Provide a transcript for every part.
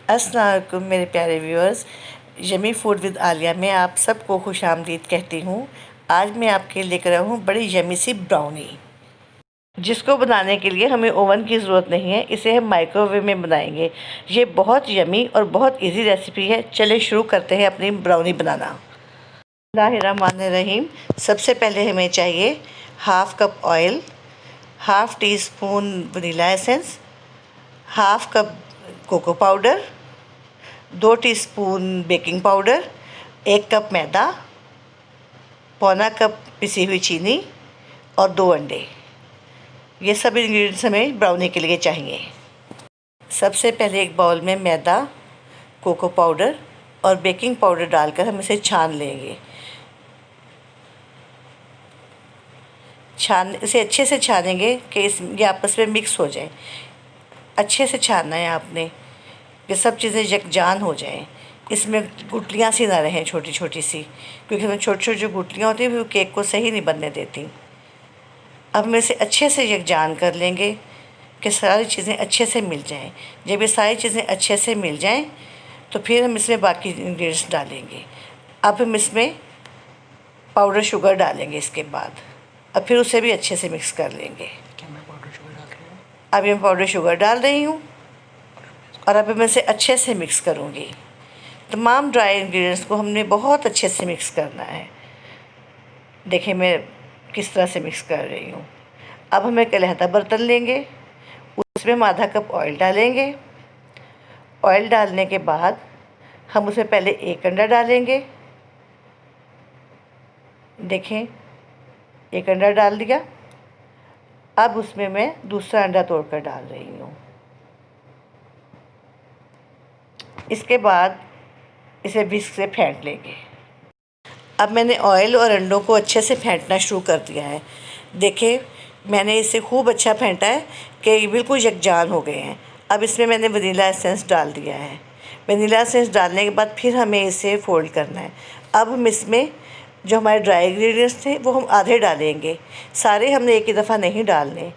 अस्सलाम वालेकुम मेरे प्यारे viewers. Yummy food with Alia में आप सबको खुश आमदीद कहती हूँ। आज मैं आपके लेकर आया हूँ बड़ी यमी सी ब्राउनी, जिसको बनाने के लिए हमें ओवन की ज़रूरत नहीं है। इसे हम माइक्रोवेव में बनाएंगे। ये बहुत यमी और बहुत इजी रेसिपी है। चले शुरू करते हैं अपनी ब्राउनी बनाना। बिस्मिल्लाहिर्रहमानिर्रहीम। सबसे पहले हमें चाहिए half cup oil, half teaspoon vanilla essence, half cup cocoa powder, 2 teaspoon baking powder, 1 cup मैदा, पौना कप पिसी हुई चीनी और 2 अंडे। ये सब इंग्रेडिएंट्स हमें ब्राउनी के लिए चाहिए। सबसे पहले एक बाउल में मैदा, कोको पाउडर और बेकिंग पाउडर डालकर हम इसे छान लेंगे। इसे अच्छे से छानेंगे कि ये आपस में मिक्स हो जाए। अच्छे से छानना है आपने, ये सब चीज़ें यकजान हो जाएं। इसमें गुठलियाँ सी ना रहें छोटी छोटी सी, क्योंकि हमें छोटी छोटी जो गुठलियाँ होती हैं वो केक को सही नहीं बनने देती। अब हम इसे अच्छे से यकजान कर लेंगे कि सारी चीज़ें अच्छे से मिल जाएं। जब ये सारी चीज़ें अच्छे से मिल जाएं तो फिर हम इसमें बाकी इंग्रेडिएंट्स डालेंगे। अब हम इसमें पाउडर शुगर डालेंगे इसके बाद। अब फिर उसे भी अच्छे से मिक्स कर लेंगे। अभी मैं पाउडर शुगर डाल रही हूँ और अब मैं इसे अच्छे से मिक्स करूँगी। तमाम ड्राई इंग्रेडिएंट्स को हमने बहुत अच्छे से मिक्स करना है। देखिए मैं किस तरह से मिक्स कर रही हूँ। अब हम एक अलहदा बर्तन लेंगे, उसमें हम आधा कप ऑयल डालेंगे। ऑयल डालने के बाद हम उसमें पहले 1 अंडा डालेंगे। देखें 1 अंडा डाल दिया। अब उसमें मैं दूसरा अंडा तोड़कर डाल रही हूँ। इसके बाद इसे विस्क से फेंट लेंगे। अब मैंने ऑयल और अंडों को अच्छे से फेंटना शुरू कर दिया है। देखिए मैंने इसे खूब अच्छा फेंटा है कि ये बिल्कुल यकजान हो गए हैं। अब इसमें मैंने वनीला एसेंस डाल दिया है। वनीला एसेंस डालने के बाद फिर हमें इसे फ़ोल्ड करना है। अब हम इसमें जो हमारे ड्राई इंग्रेडिएंट्स थे वो हम आधे डालेंगे, सारे हमने एक ही दफ़ा नहीं डालने।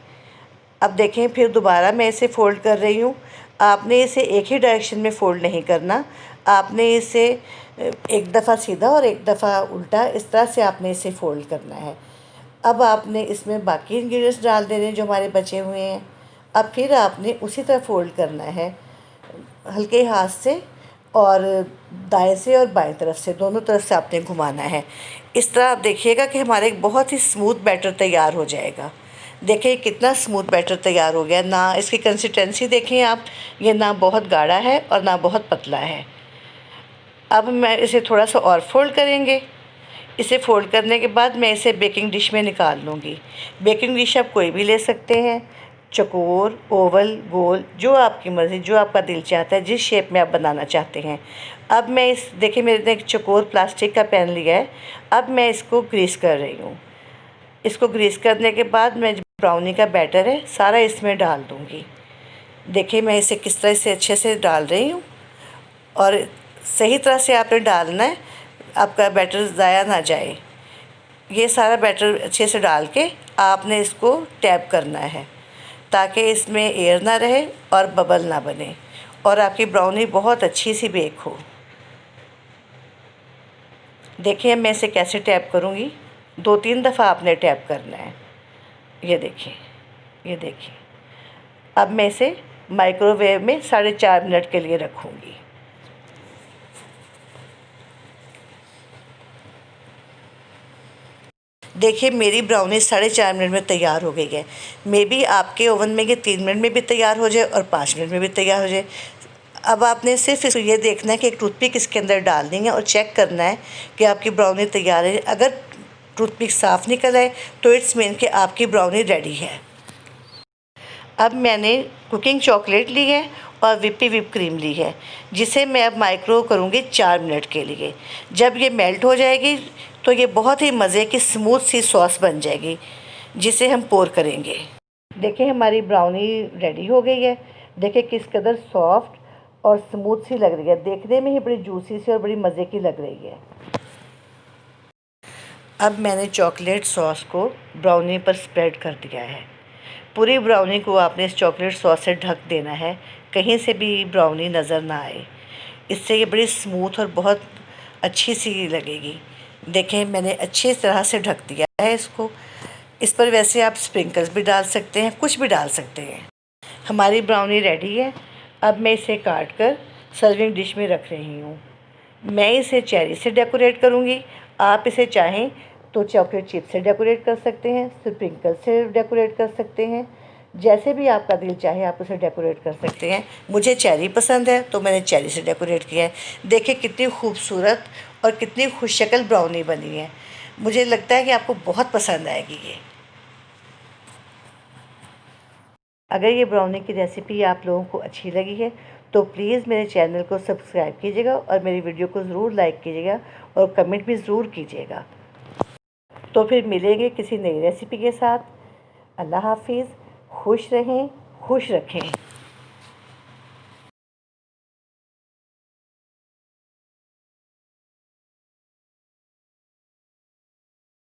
अब देखें फिर दोबारा मैं इसे फ़ोल्ड कर रही हूँ। आपने इसे एक ही डायरेक्शन में फ़ोल्ड नहीं करना, आपने इसे एक दफ़ा सीधा और एक दफ़ा उल्टा, इस तरह से आपने इसे फ़ोल्ड करना है। अब आपने इसमें बाकी इंग्रेडिएंट्स डाल देने जो हमारे बचे हुए हैं। अब फिर आपने उसी तरह फ़ोल्ड करना है हल्के हाथ से, और दाएं से और बाएं तरफ से, दोनों तरफ से आपने घुमाना है। इस तरह आप देखिएगा कि हमारे एक बहुत ही स्मूथ बैटर तैयार हो जाएगा। देखिए कितना स्मूथ बैटर तैयार हो गया ना। इसकी कंसिस्टेंसी देखें आप, ये ना बहुत गाढ़ा है और ना बहुत पतला है। अब मैं इसे थोड़ा सा और फोल्ड करेंगे। इसे फोल्ड करने के बाद मैं इसे बेकिंग डिश में निकाल लूँगी। बेकिंग डिश आप कोई भी ले सकते हैं, चकोर, ओवल, गोल, जो आपकी मर्ज़ी, जो आपका दिल चाहता है, जिस शेप में आप बनाना चाहते हैं। अब मैं इस देखिए मैंने एक चकोर प्लास्टिक का पैन लिया है। अब मैं इसको ग्रीस कर रही हूँ। इसको ग्रीस करने के बाद मैं ब्राउनी का बैटर है सारा इसमें डाल दूँगी। देखिए मैं इसे किस तरह से अच्छे से डाल रही हूँ, और सही तरह से आपने डालना है, आपका बैटर ज़ाया ना जाए। ये सारा बैटर अच्छे से डाल के आपने इसको टैप करना है ताकि इसमें एयर ना रहे और बबल ना बने और आपकी ब्राउनी बहुत अच्छी सी बेक हो। देखिए मैं इसे कैसे टैप करूँगी। 2-3 दफ़ा आपने टैप करना है। ये देखिए, ये देखिए। अब मैं इसे माइक्रोवेव में 4.5 मिनट के लिए रखूँगी। देखिए मेरी ब्राउनी 4.5 मिनट में तैयार हो गई है। मे बी आपके ओवन में ये 3 मिनट में भी तैयार हो जाए और 5 मिनट में भी तैयार हो जाए। अब आपने सिर्फ इसको ये देखना है कि एक टूथपिक इसके अंदर डालनी है और चेक करना है कि आपकी ब्राउनी तैयार है। अगर टूथपिक साफ़ निकल आए तो इट्स मीन कि आपकी ब्राउनी रेडी है। अब मैंने कुकिंग चॉकलेट ली है और विप क्रीम ली है, जिसे मैं अब माइक्रो करूँगी 4 मिनट के लिए। जब ये मेल्ट हो जाएगी तो ये बहुत ही मज़े की स्मूथ सी सॉस बन जाएगी, जिसे हम पोर करेंगे। देखिए हमारी ब्राउनी रेडी हो गई है। देखिए किस कदर सॉफ्ट और स्मूथ सी लग रही है, देखने में ही बड़ी जूसी सी और बड़ी मज़े की लग रही है। अब मैंने चॉकलेट सॉस को ब्राउनी पर स्प्रेड कर दिया है। पूरी ब्राउनी को आपने इस चॉकलेट सॉस से ढक देना है कहीं से भी ब्राउनी नज़र ना आए। इससे ये बड़ी स्मूथ और बहुत अच्छी सी लगेगी। देखें, मैंने अच्छी तरह से ढक दिया है इसको। इस पर वैसे आप स्प्रिंकल्स भी डाल सकते हैं, कुछ भी डाल सकते हैं। हमारी ब्राउनी रेडी है। अब मैं इसे काट कर सर्विंग डिश में रख रही हूँ। मैं इसे चेरी से डेकोरेट करूँगी। आप इसे चाहें तो चॉकलेट चिप से डेकोरेट कर सकते हैं, स्प्रिंकल से डेकोरेट कर सकते हैं, जैसे भी आपका दिल चाहे आप उसे डेकोरेट कर सकते हैं। मुझे चेरी पसंद है तो मैंने चेरी से डेकोरेट किया है। देखिए कितनी खूबसूरत और कितनी खुशशक्ल ब्राउनी बनी है। मुझे लगता है कि आपको बहुत पसंद आएगी ये। अगर ये ब्राउनी की रेसिपी आप लोगों को अच्छी लगी है तो प्लीज़ मेरे चैनल को सब्सक्राइब कीजिएगा और मेरी वीडियो को ज़रूर लाइक कीजिएगा और कमेंट भी ज़रूर कीजिएगा। तो फिर मिलेंगे किसी नई रेसिपी के साथ। अल्लाह हाफिज़। खुश रहें, खुश रखें।